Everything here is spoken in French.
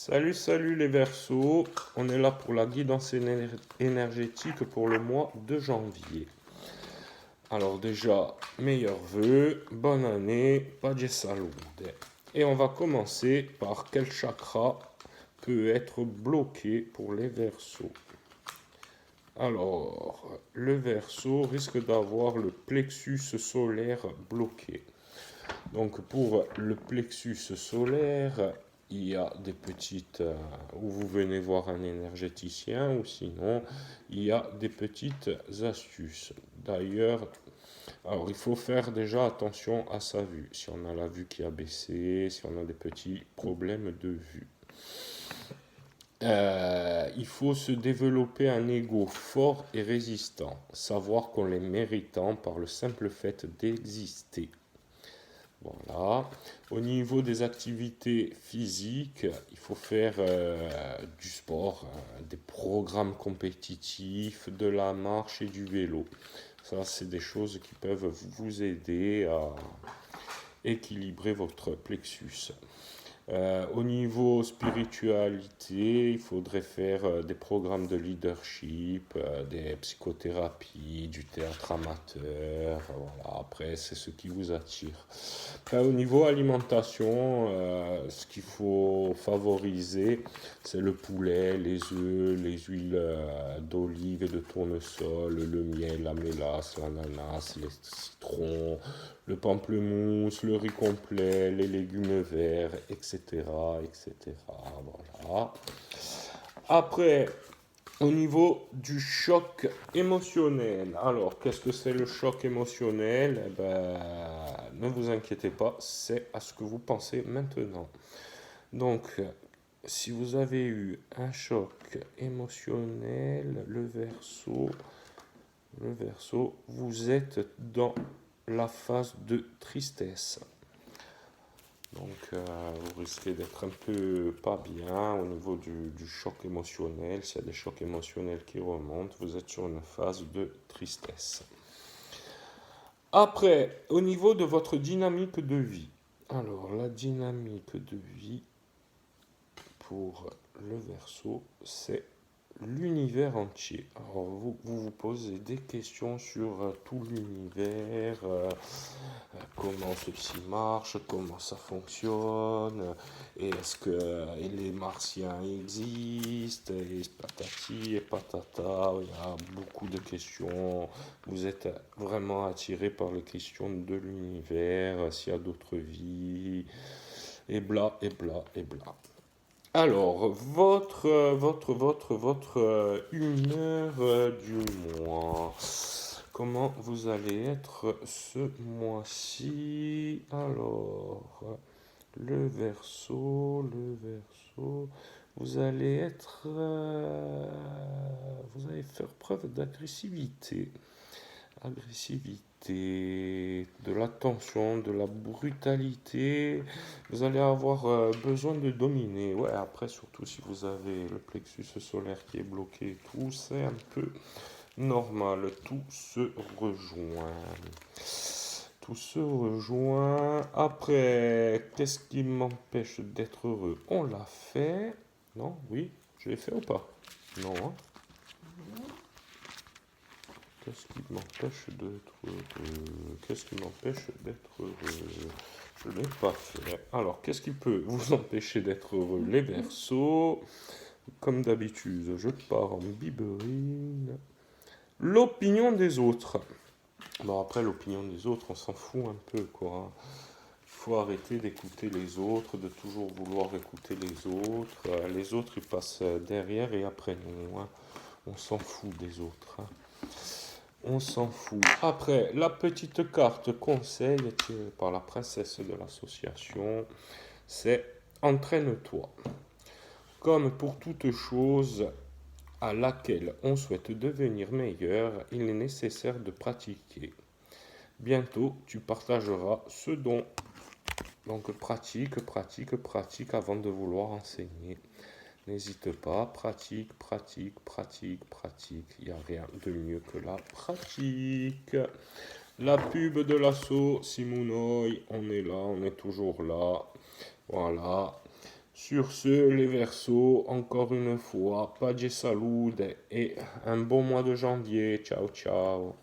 Salut, salut les Verseaux, on est là pour la guidance énergétique pour le mois de janvier. Alors déjà, meilleurs vœux, bonne année, Pace Salute. Et on va commencer par quel chakra peut être bloqué pour les Verseaux. Alors, le Verseau risque d'avoir le plexus solaire bloqué. Donc pour le plexus solaire, il y a des petites, où vous venez voir un énergéticien, ou sinon il y a des petites astuces. D'ailleurs, alors il faut faire déjà attention à sa vue. Si on a la vue qui a baissé, si on a des petits problèmes de vue. Il faut se développer un ego fort et résistant, savoir qu'on est méritant par le simple fait d'exister. Voilà. Au niveau des activités physiques, il faut faire du sport, des programmes compétitifs, de la marche et du vélo. Ça, c'est des choses qui peuvent vous aider à équilibrer votre plexus. Au niveau spiritualité, il faudrait faire des programmes de leadership, des psychothérapies, du théâtre amateur. Voilà. Après, c'est ce qui vous attire. Après, au niveau alimentation, ce qu'il faut favoriser, c'est le poulet, les œufs, les huiles d'olive et de tournesol, le miel, la mélasse, l'ananas, les citrons, le pamplemousse, le riz complet, les légumes verts, etc., etc. Voilà. Après, au niveau du choc émotionnel. Alors, qu'est-ce que c'est le choc émotionnel? Eh ben, ne vous inquiétez pas, c'est à ce que vous pensez maintenant. Donc, si vous avez eu un choc émotionnel, le Verseau, vous êtes dans la phase de tristesse. Donc, vous risquez d'être un peu pas bien au niveau du choc émotionnel. S'il y a des chocs émotionnels qui remontent, vous êtes sur une phase de tristesse. Après, au niveau de votre dynamique de vie. Alors, la dynamique de vie pour le Verseau, c'est l'univers entier. Alors, vous posez des questions sur tout l'univers, comment ceci marche, comment ça fonctionne, et est-ce que les martiens existent, et patati et patata, il y a beaucoup de questions. Vous êtes vraiment attiré par les questions de l'univers, s'il y a d'autres vies, et bla, et bla, et bla. Alors, votre humeur du mois. Comment vous allez être ce mois-ci? Alors, le Verseau, vous allez être, vous allez faire preuve agressivité, de l'attention, de la brutalité. Vous allez avoir besoin de dominer. Ouais, après, surtout si vous avez le plexus solaire qui est bloqué et tout, c'est un peu normal. Tout se rejoint. Tout se rejoint. Après, qu'est-ce qui m'empêche d'être heureux? On l'a fait. Non? Oui? Je l'ai fait ou pas? Non, hein? Qu'est-ce qui m'empêche d'être heureux? Qu'est-ce qui m'empêche d'être heureux? Je ne l'ai pas fait. Alors, qu'est-ce qui peut vous empêcher d'être heureux? Les Verseaux. Comme d'habitude, je pars en biberine. L'opinion des autres. Bon, après, l'opinion des autres, on s'en fout un peu, quoi. Il faut arrêter d'écouter les autres, de toujours vouloir écouter les autres. Les autres, ils passent derrière et après nous, hein. On s'en fout des autres, hein. On s'en fout. Après, la petite carte conseil tirée par la princesse de l'association, c'est entraîne-toi. Comme pour toute chose à laquelle on souhaite devenir meilleur, il est nécessaire de pratiquer. Bientôt, tu partageras ce don. Donc pratique, pratique, pratique avant de vouloir enseigner. N'hésite pas, pratique, pratique, pratique, pratique. Il n'y a rien de mieux que la pratique. La pub de l'assaut Simonoi, on est là, on est toujours là. Voilà. Sur ce, les Verseaux, encore une fois, Pace Salud et un bon mois de janvier. Ciao, ciao.